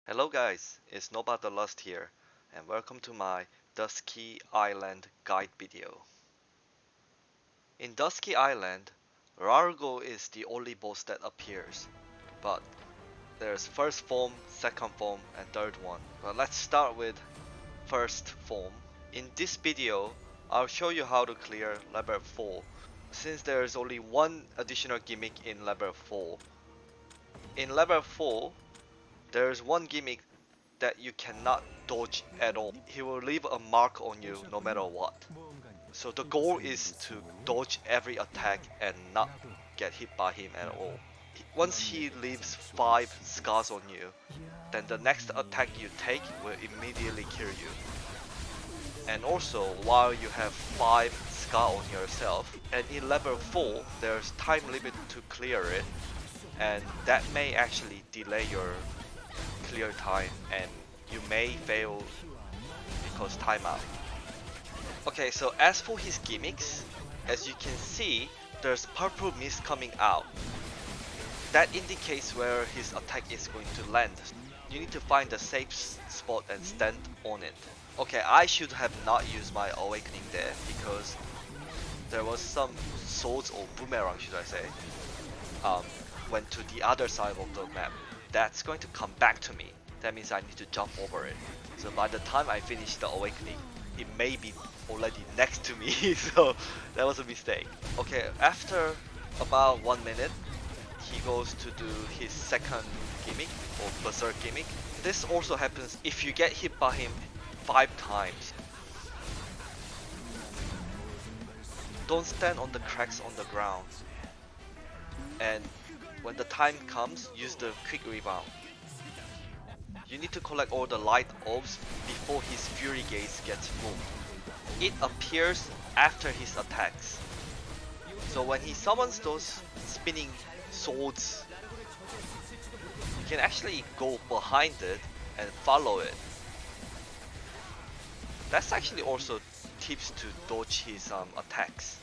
Hello guys, it's Nobody the Lost here, and welcome to my Dusky Island guide video. In Dusky Island, Largo is the only boss that appears, but there's first form, second form, and third one. But let's start with first form. In this video, I'll show you how to clear level 4, since there's only one additional gimmick in level 4. In level 4, there's one gimmick that you cannot dodge at all. He will leave a mark on you no matter what. So the goal is to dodge every attack and not get hit by him at all. Once he leaves 5 scars on you, then the next attack you take will immediately kill you. And also, while you have 5 scars on yourself, and in level 4 there's time limit to clear it, and that may actually delay your clear time and you may fail because timeout. Okay, so as for his gimmicks, as you can see, there's purple mist coming out. That indicates where his attack is going to land. You need to find a safe spot and stand on it. Okay, I should have not used my awakening there because there was some swords or boomerang, should I say, went to the other side of the map. That's going to come back to me. That means I need to jump over it. So by the time I finish the awakening, it may be already next to me. So that was a mistake. Okay, after about 1 minute, he goes to do his second gimmick or berserk gimmick. This also happens if you get hit by him 5 times. Don't stand on the cracks on the ground. And when the time comes, use the quick rebound. You need to collect all the light orbs before his fury gaze gets full. It appears after his attacks. So when he summons those spinning swords, you can actually go behind it and follow it. That's actually also tips to dodge his attacks.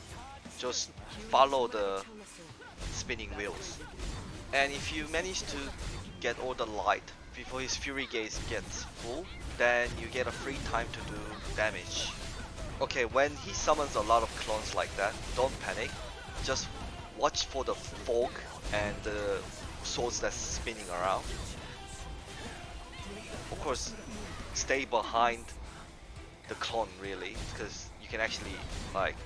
Just follow the spinning wheels. And if you manage to get all the light before his fury gaze gets full, then you get a free time to do damage. Okay, when he summons a lot of clones like that, don't panic. Just watch for the fog and the swords that's spinning around. Of course, stay behind the clone really, because you can actually like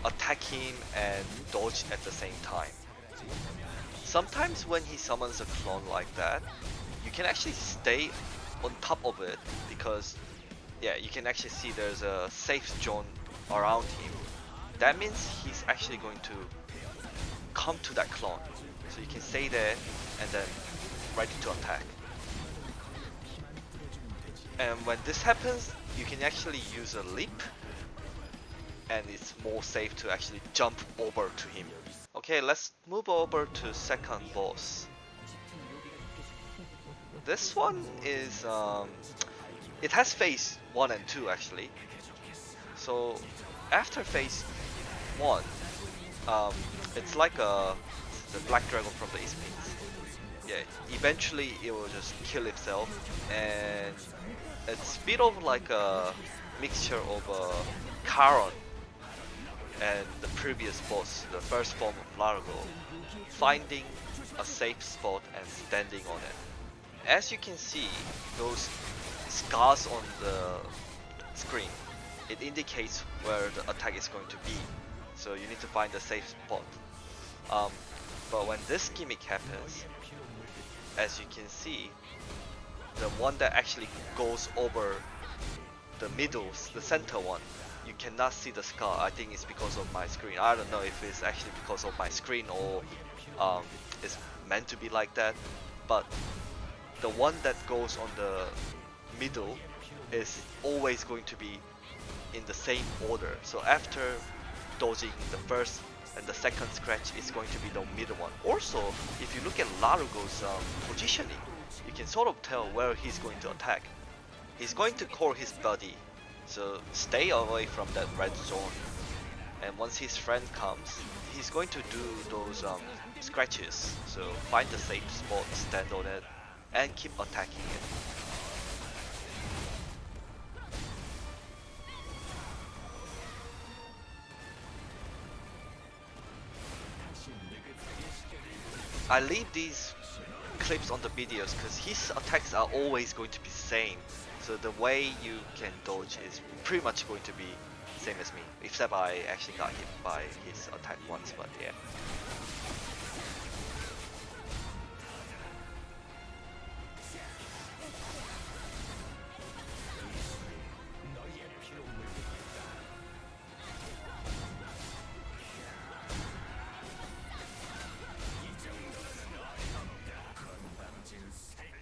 attack him and dodge at the same time. Sometimes when he summons a clone like that, you can actually stay on top of it because yeah, you can actually see there's a safe zone around him. That means he's actually going to come to that clone. So you can stay there and then ready to attack. And when this happens, you can actually use a leap and it's more safe to actually jump over to him. Okay, let's move over to second boss. This one is it has phase 1 and 2 actually. So after phase 1, it's like the black dragon from the East Pins. Yeah, eventually it will just kill itself, and it's a bit of like a mixture of Charon and the previous boss, the first form of Largo, finding a safe spot and standing on it. As you can see, those scars on the screen, it indicates where the attack is going to be. So you need to find a safe spot. But when this gimmick happens, as you can see, the one that actually goes over the middle, the center one, you cannot see the scar. I think it's because of my screen. I don't know if it's actually because of my screen or it's meant to be like that. But the one that goes on the middle is always going to be in the same order. So after dodging the first and the second scratch, is going to be the middle one. Also, if you look at Larugo's positioning, you can sort of tell where he's going to attack. He's going to core his body, so stay away from that red zone. And once his friend comes, he's going to do those scratches. So find a safe spot, stand on it, and keep attacking it. I leave these clips on the videos because his attacks are always going to be same. So the way you can dodge is pretty much going to be same as me, except I actually got hit by his attack once, but yeah.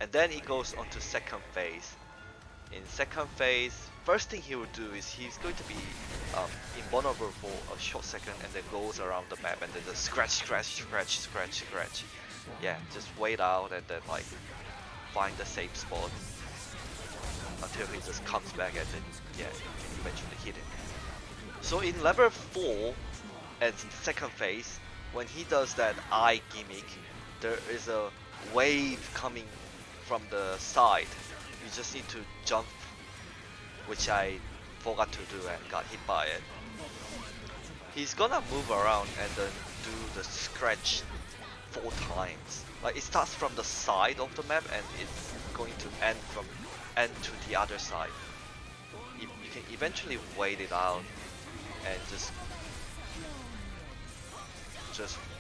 And then he goes on to second phase. In second phase, first thing he will do is he's going to be invulnerable for a short second and then goes around the map and then just scratch. Yeah, just wait out and then like find the safe spot until he just comes back and then yeah, you can eventually hit him. So in level 4 and second phase, when he does that eye gimmick, there is a wave coming from the side. You just need to jump, which I forgot to do and got hit by it. He's gonna move around and then do the scratch 4 times. Like it starts from the side of the map and it's going to end to the other side. You can eventually wait it out and just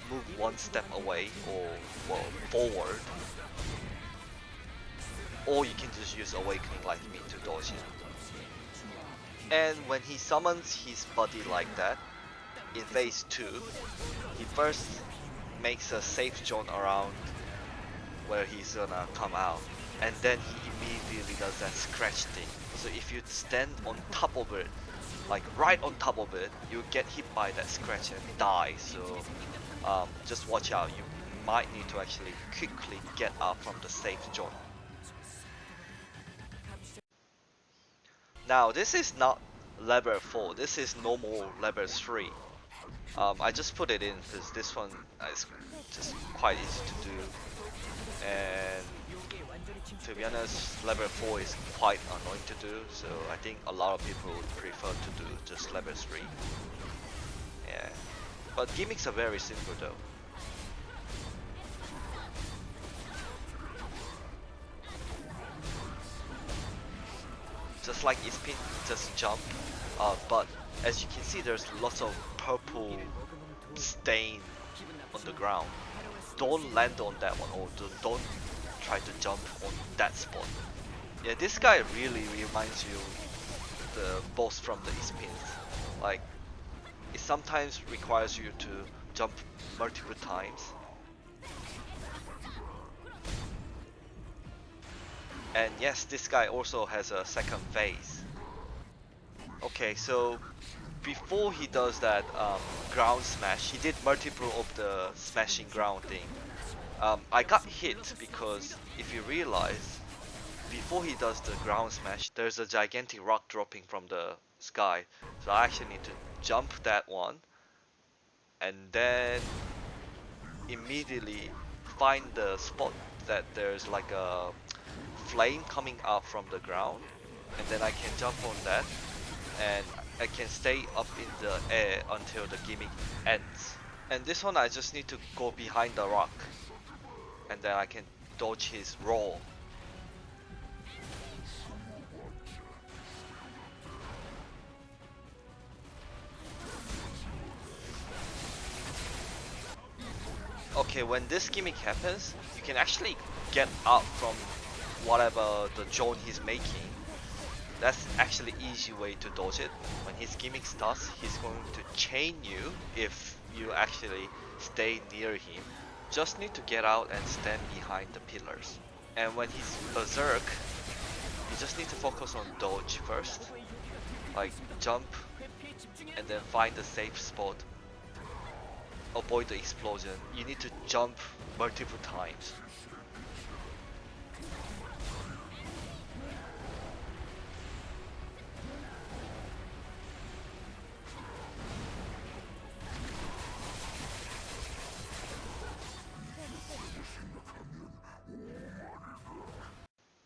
move one step away or well, forward. Or you can just use Awakening like me to dodge him. And when he summons his buddy like that, in phase 2, he first makes a safe zone around where he's gonna come out. And then he immediately does that scratch thing. So if you stand on top of it, like right on top of it, you get hit by that scratch and die. So just watch out, you might need to actually quickly get out from the safe zone. Now this is not level 4, this is normal level 3. I just put it in because this one is just quite easy to do, and to be honest level 4 is quite annoying to do, so I think a lot of people would prefer to do just level 3. Yeah, but gimmicks are very simple though. Just like Ispin, just jump, but as you can see there's lots of purple stain on the ground. Don't land on that one or don't try to jump on that spot. Yeah, this guy really reminds you the boss from the Ispins. Like, it sometimes requires you to jump multiple times. And yes, this guy also has a second phase. Okay, so before he does that ground smash, he did multiple of the smashing ground thing. I got hit because if you realize, before he does the ground smash, there's a gigantic rock dropping from the sky. So I actually need to jump that one and then immediately find the spot that there's like a flame coming up from the ground, and then I can jump on that and I can stay up in the air until the gimmick ends. And this one I just need to go behind the rock and then I can dodge his roll. Okay, when this gimmick happens, you can actually get out from whatever the zone he's making. That's actually easy way to dodge it. When his gimmick starts, he's going to chain you if you actually stay near him. Just need to get out and stand behind the pillars. And when he's berserk, you just need to focus on dodge first. Like jump and then find a safe spot. Avoid the explosion. You need to jump multiple times.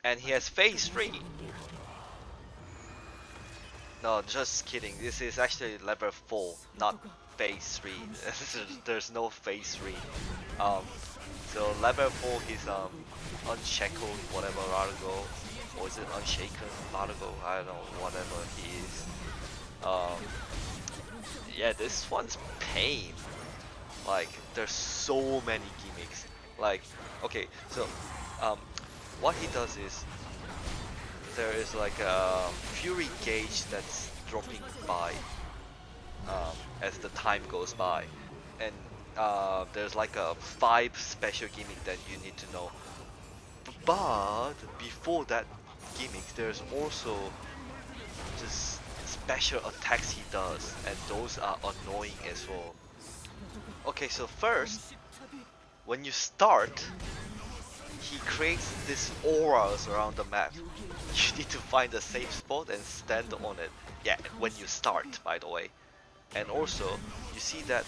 And he has phase 3. No, just kidding. This is actually level 4, not phase 3. There's no phase 3. Um, so level 4 is Unshackled, whatever Largo, or is it Unshaken Largo? I don't know, whatever he is. Yeah, this one's pain. Like, there's so many gimmicks. Like, okay, so what he does is there is like a fury gauge that's dropping by as the time goes by, and there's like a 5 special gimmick that you need to know. But before that gimmick, there's also just special attacks he does, and those are annoying as well. Okay, so first, when you start, he creates these auras around the map. You need to find a safe spot and stand on it. Yeah, when you start, by the way. And also, you see that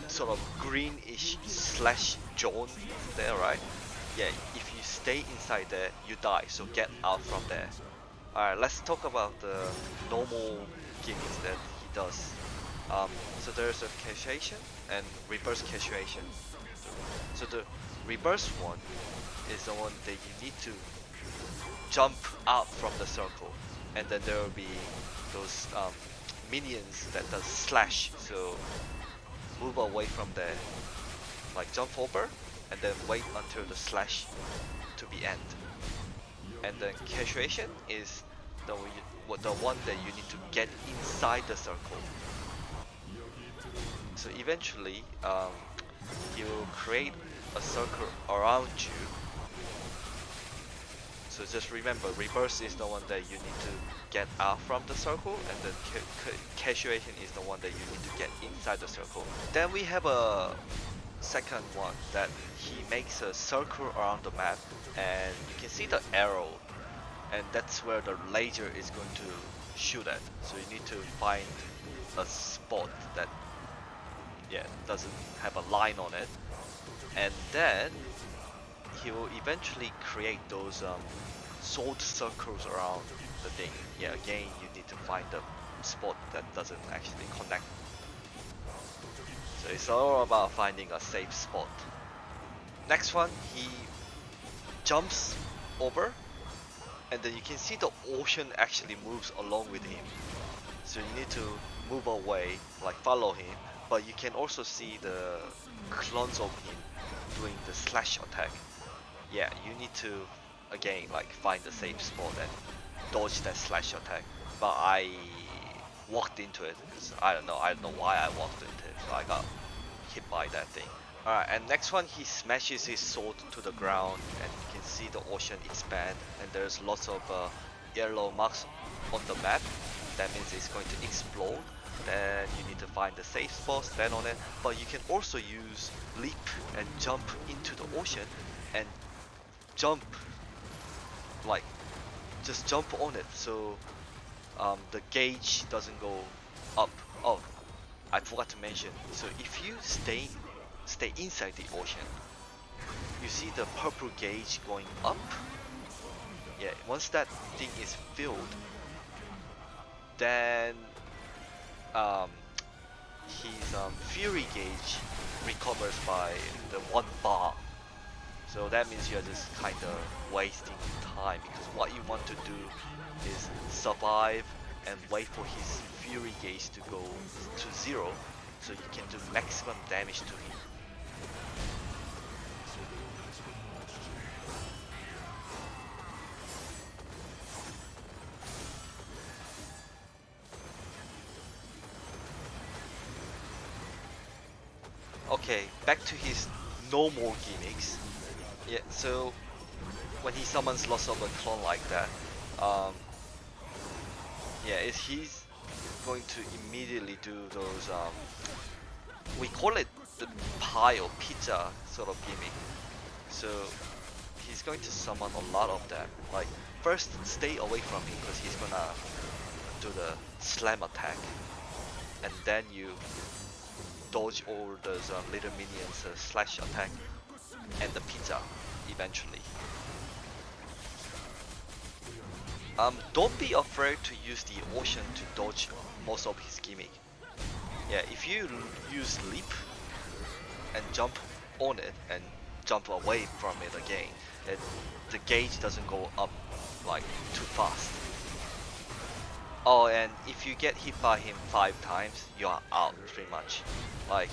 sort of greenish slash zone there, right? Yeah, if you stay inside there, you die. So get out from there. Alright, let's talk about the normal gimmicks that he does. So there's a casuation and reverse casuation. So the reverse one is the one that you need to jump out from the circle, and then there will be those minions that does slash. So move away from there, like jump over, and then wait until the slash to be end. And then casuation is the one that you need to get inside the circle. So eventually, he will create a circle around you. So just remember, reverse is the one that you need to get out from the circle, and then casuation is the one that you need to get inside the circle. Then we have a second one that he makes a circle around the map, and you can see the arrow, and that's where the laser is going to shoot at. So you need to find a spot that doesn't have a line on it, and then he will eventually create those sword circles around the thing. Yeah, again, you need to find a spot that doesn't actually connect. So it's all about finding a safe spot. Next one, he jumps over, and then you can see the ocean actually moves along with him. So you need to move away, like follow him, but you can also see the clones of him doing the slash attack. Yeah, you need to again like find a safe spot and dodge that slash attack. But I walked into it because I don't know why I walked into it, so I got hit by that thing. Alright, and next one, he smashes his sword to the ground, and you can see the ocean expand, and there's lots of yellow marks on the map. That means it's going to explode. Then you need to find the safe spot, stand on it, but you can also use leap and jump into the ocean and jump, like just jump on it, so the gauge doesn't go up. Oh, I forgot to mention, so if you stay inside the ocean, you see the purple gauge going up. Yeah, once that thing is filled, then his fury gauge recovers by the 1 bar. So that means you're just kind of wasting time, because what you want to do is survive and wait for his fury gauge to go to 0, so you can do maximum damage to him. Okay, back to his normal gimmicks. Yeah, so when he summons lots of a clone like that, he's going to immediately do those, we call it the pie or pizza sort of gimmick. So he's going to summon a lot of them. Like, first stay away from him because he's gonna do the slam attack, and then you dodge all those little minions slash attack and the pizza eventually. Don't be afraid to use the ocean to dodge most of his gimmick. Yeah, if you use leap and jump on it and jump away from it again, it, the gauge doesn't go up like too fast. Oh, and if you get hit by him 5 times, you are out pretty much. Like,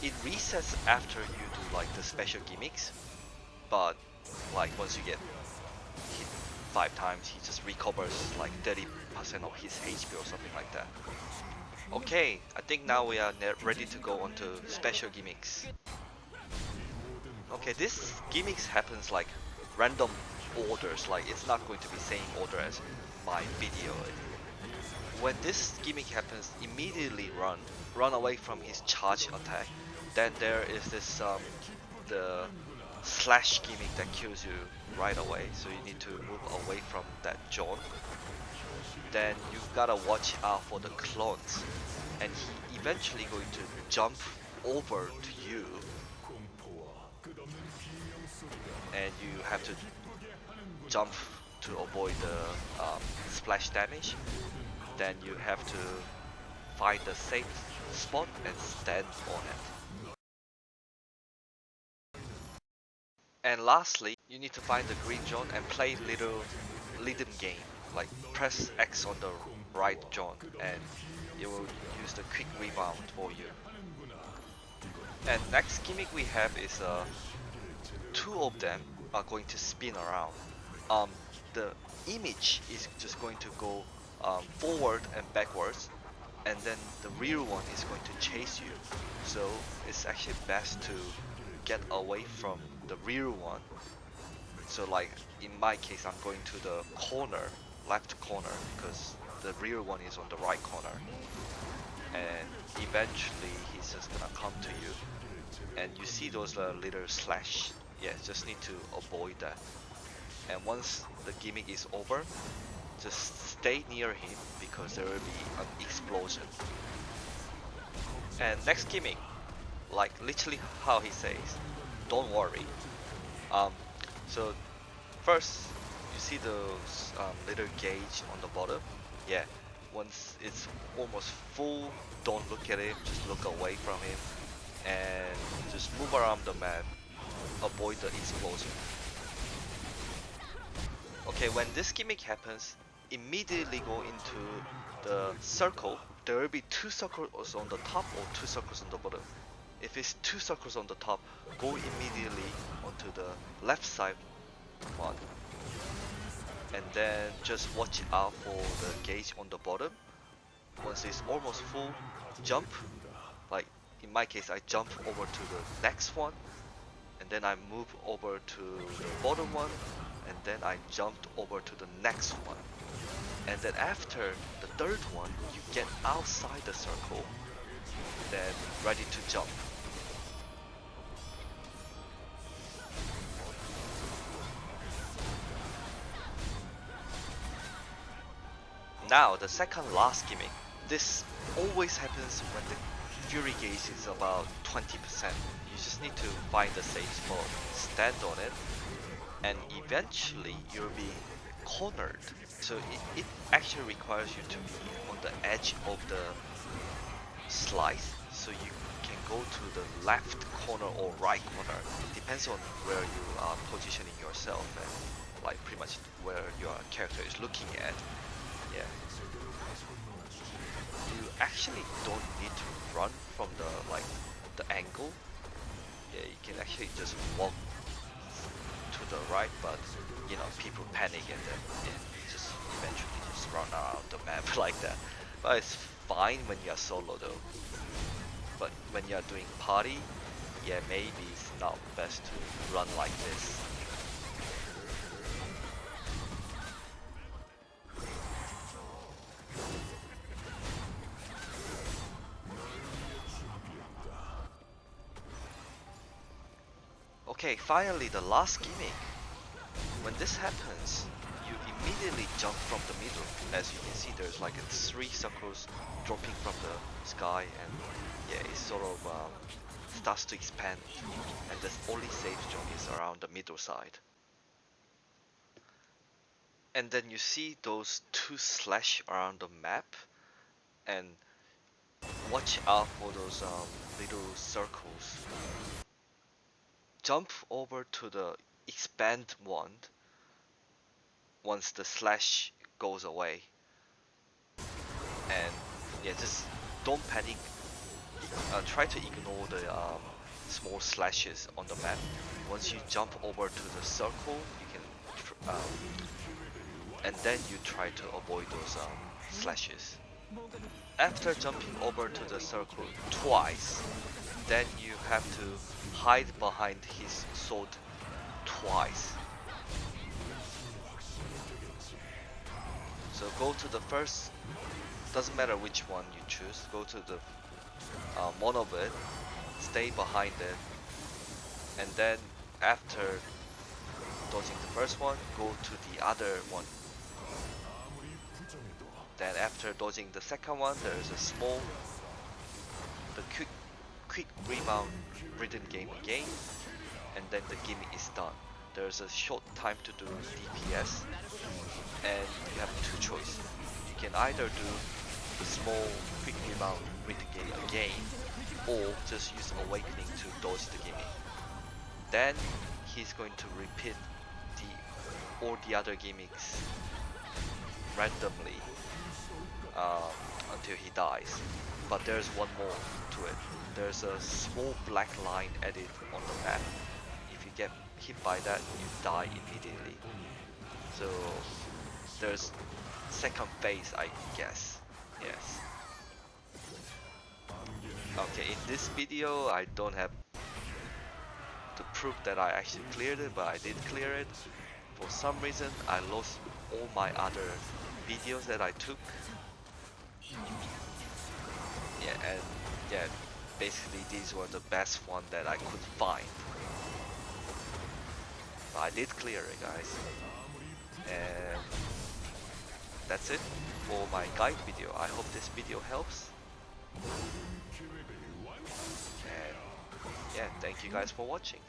it resets after you do like the special gimmicks, but like once you get hit 5 times, he just recovers like 30% of his HP or something like that. Okay, I think now we are ready to go on to special gimmicks. Okay, this gimmicks happens like random orders, like it's not going to be same order as my video. When this gimmick happens, immediately run away from his charge attack. Then there is this the slash gimmick that kills you right away, so you need to move away from that zone. Then you gotta watch out for the clones, and he eventually going to jump over to you, and you have to jump to avoid the splash damage. Then you have to find a safe spot and stand on it. And lastly, you need to find the green zone and play little rhythm game, like press X on the right zone and it will use the quick rebound for you. And next gimmick we have is two of them are going to spin around. The image is just going to go forward and backwards, and then the rear one is going to chase you. So it's actually best to get away from the rear one. So like in my case, I'm going to the corner, left corner, because the rear one is on the right corner. And eventually he's just gonna come to you. And you see those little slash. Yeah, just need to avoid that. And once the gimmick is over, just stay near him because there will be an explosion. And next gimmick, like literally how he says, don't worry. So first you see those little gauge on the bottom. Yeah, once it's almost full, don't look at him, just look away from him and just move around the map, avoid the explosion. Okay, when this gimmick happens, immediately go into the circle. There will be 2 circles on the top or 2 circles on the bottom. If it's 2 circles on the top, go immediately onto the left side one. And then just watch out for the gauge on the bottom. Once it's almost full, jump. Like in my case, I jump over to the next one. And then I move over to the bottom one. And then I jumped over to the next one. And then after the third one, you get outside the circle, then ready to jump. Now the second last gimmick. This always happens when the fury gauge is about 20%. You just need to find a safe spot, stand on it, and eventually you'll be cornered. So it actually requires you to be on the edge of the slice, so you can go to the left corner or right corner. It depends on where you are positioning yourself and like pretty much where your character is looking at. Yeah. You actually don't need to run from the angle. Yeah, you can actually just walk to the right, but you know, people panic and then just eventually just run around the map like that. But it's fine when you're solo though. But when you're doing party, yeah, maybe it's not best to run like this. Okay, finally the last gimmick. When this happens, you immediately jump from the middle. As you can see, there's like 3 circles dropping from the sky, and yeah, it sort of starts to expand. And the only safe zone is around the middle side. and then you see those two slash around the map, and watch out for those little circles. Jump over to the expand one once the slash goes away, and yeah, just don't panic. Try to ignore the small slashes on the map. Once you jump over to the circle, you can and then you try to avoid those slashes. After jumping over to the circle twice, then you have to hide behind his sword twice. So go to the first, doesn't matter which one you choose, go to the one of it, stay behind it, and then after dodging the first one, go to the other one. Then after dodging the second one, there is a small, the quick rebound rhythm game again, and then the gimmick is done. There's a short time to do DPS, and you have two choices. You can either do the small quick rebound rhythm game again, or just use awakening to dodge the gimmick. Then he's going to repeat all the other gimmicks randomly until he dies. But there's one more to it. There's a small black line added on the map. If you get hit by that, you die immediately. So there's second phase, I guess. Yes. Okay, in this video I don't have to prove that I actually cleared it, but I did clear it. For some reason I lost all my other videos that I took. Yeah, and yeah, basically these were the best one that I could find. But I did clear it, guys. And that's it for my guide video. I hope this video helps. And yeah, thank you guys for watching.